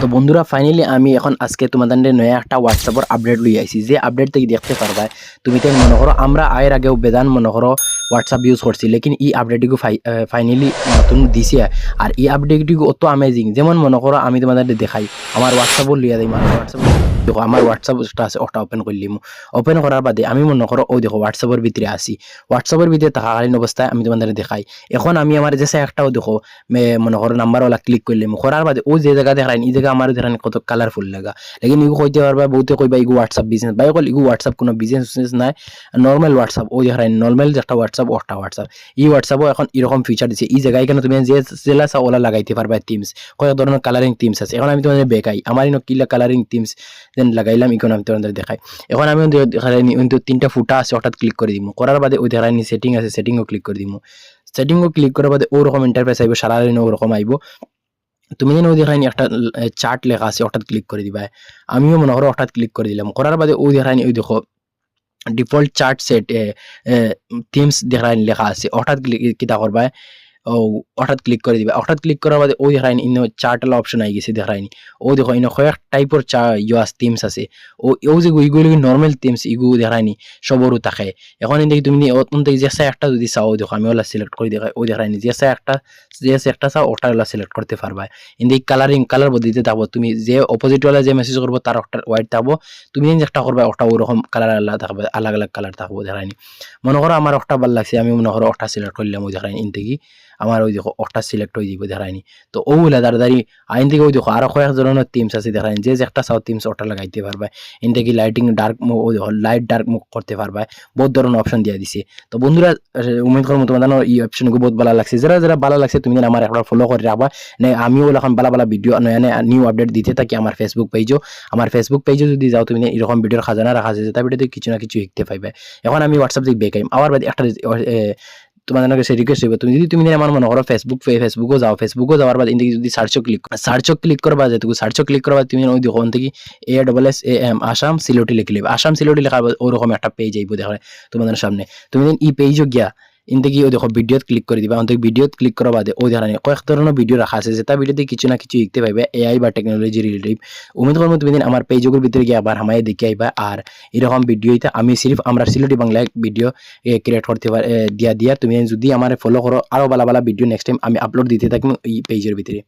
তো বন্ধুরা ফাইনালি আমি এখন আজকে তোমাদের নয়া একটা হোয়াটসঅ্যাপের আপডেট লই আইছি যে আপডেট থেকে দেখতে পারবা তুমি তো মনে করো আমরা আয়ের আগেও বেদান মনে করো হোয়াটসঅ্যাপ ইউজ করছি লেকিন এই আপডেটটিকে ফাইনালি নতুন দিছে আর এই আপডেটটিকে অত অ্যামেজিং যেমন মনে করো আমি তোমাদের দেখাই আমার হোয়াটসঅ্যাপও লিয়া দিই আমার হোয়াটসঅ্যাপ দেখো আমার হোয়াটসঅ্যাপটা আছে ওটা ওপেন করলিম ওপেন করার বাদে আমি মনে করো ওই দেখো হোয়াটসঅ্যাপের ভিতরে আসি হোয়াটসঅ্যাপের ভিতরে থাকাকালীন অবস্থায় আমি তোমাদের দেখাই এখন আমি আমার যে একটাও দেখো মনে করো নাম্বারওয়ালা ক্লিক করলিম করার বাদে ও যে জায়গা দেখায় এই জায়গা আমার দেখান কত কালারফুল লাগা লেকিন ইগু কইতে পারবা বহুতে কইবা ইগু হোয়াটসঅ্যাপ বিজনেস বাই কল ইগু হোয়াটসঅ্যাপ কোনো বিজনেস নাই নর্মাল হোয়াটসঅ্যাপ ও দেখায় নর্মাল যে একটা হোয়াটসঅ্যাপ ওটা হোয়াটসঅ্যাপ এই হোয়াটসঅ্যাপও এখন এরকম ফিচার দিচ্ছে এই জায়গায় কেন তুমি যে জেলা চা ওলা লাগাইতে পারবা টিমস কয়েক ধরনের কালারিং টিমস আছে এখন আমি তোমাদের বেকাই আমার ইনো কিলা কালারিং টিমস দেন লাগাইলাম ইকোন আমি তোমাদের দেখাই এখন আমি দেখাই কিন্তু তিনটা ফুটা আছে হঠাৎ ক্লিক করে দিব করার বাদে ওই দেখাই সেটিং আছে সেটিংও ক্লিক করে দিব সেটিংও ক্লিক করার বাদে ওরকম ইন্টারফেস আইব সারাদিন ওরকম আইব তুমি যেন ওই দেখাইনি একটা চার্ট লেখা আছে হঠাৎ ক্লিক করে দিবা আমিও মনে করো হঠাৎ ক্লিক করে দিলাম করার বাদে ওই দেখাইনি ওই দেখো ডিফল্ট চার্ট সেট থিমস দেখাইনি লেখা আছে হঠাৎ কিতা করবা ও হঠাৎ ক্লিক করে দিবা হঠাৎ ক্লিক করার বাদে ওই দেখাইনি ইনো চার্টলা অপশন আই গেছে দেখাইনি ও দেখো ইনো কয়েক টাইপের ইউএস থিমস আছে ও যে ইগুলো নর্মাল থিমস ইগু দেখাইনি সবরও থাকে এখন দেখি তুমি অত্যন্ত যে একটা যদি চাও দেখো আমি ওলা সিলেক্ট করে দেখাই ওই দেখাইনি যে একটা চাও ওটা ওলা সিলেক্ট করতে পারবা কিন্তু এই কালার বদলিতে থাকবো তুমি যে অপোজিট ওলা যে মেসেজ করবো তার একটা হোয়াইট থাকবো তুমি একটা করবা ওটা ওরকম কালার আলাদা থাকবে আলাদা আলাদা কালার থাকবো দেখাইনি মনে করো আমার একটা ভালো লাগছে আমি মনে করো ওটা সিলেক্ট করলাম ওই দেখাইনি ইন থেকে আমার ওই দেখো ওটা সিলেক্ট হয়ে যাবে দেখায়নি তো ওগুলা দাঁড়াদাঁড়ি আইন থেকে ওই দেখো আরো কয়েক ধরনের টিমস আছে দেখায়নি যে একটা সাউথ টিমস ওটা লাগাইতে পারবে ইন থেকে লাইটিং ডার্ক ওই দেখো লাইট ডার্ক মুখ করতে পারবে বহুত ধরনের অপশন দিয়ে দিছে তো বন্ধুরা উমেদ করবো তোমাদের এই অপশনকে বহুত ভালো লাগছে যারা ভালো লাগছে তুমি আমার একবার ফলো করে রাখবা আমিও এখন ভালো ভিডিও নিউ আপডেট দিতে থাকি আমার ফেসবুক পেজও যদি যাও তুমি এরকম ভিডিওর খাজানা রাখা আছে তা ভিডিওতে কিছু না কিছু শিখতে পাইবে এখন আমি হোয়াটসঅ্যাপ থেকে বেকাইম আবার একটা তোমাদের কাছে রিকোয়েস্ট হইব তুমি যদি আমার মনে করো ফেসবুকও যাওয়ার বাদ ইনদিকে যদি সার্চও ক্লিক করবা যেটুকু সার্চও ক্লিক করবা তুমি ওই ওখান থেকে ASSAM আসাম সিলেটি লিখে লিখবে আসাম সিলেটি লেখার ওরকম একটা পেজ আইব দেখা তোমাদের সামনে তুমি এই পেজও গিয়া ইনতে গিয়ে দেখো ভিডিওত ক্লিক করে দিবা অন্তত ভিডিওত ক্লিক করা বাদে ওই ধরনের কয়েক ধরনের ভিডিও রাখা আছে যেটা ভিডিওতে কিছু না কিছু শিখতে পাইবে AI বা টেকনোলজি রিলেটিভ উমেদ করবো তুমি আমার পেজগুলোর ভিতরে গিয়ে আবার হামাই দেখে আইবা আর এরকম ভিডিওতে আমি সিরিফ আমরা সিলেটি বাংলায় ভিডিও ক্রিয়েট করতে দিয়া তুমি যদি আমার ফলো করো আরো ভালো ভিডিও নেক্সট টাইম আমি আপলোড দিতে থাকি এই পেজের ভিতরে।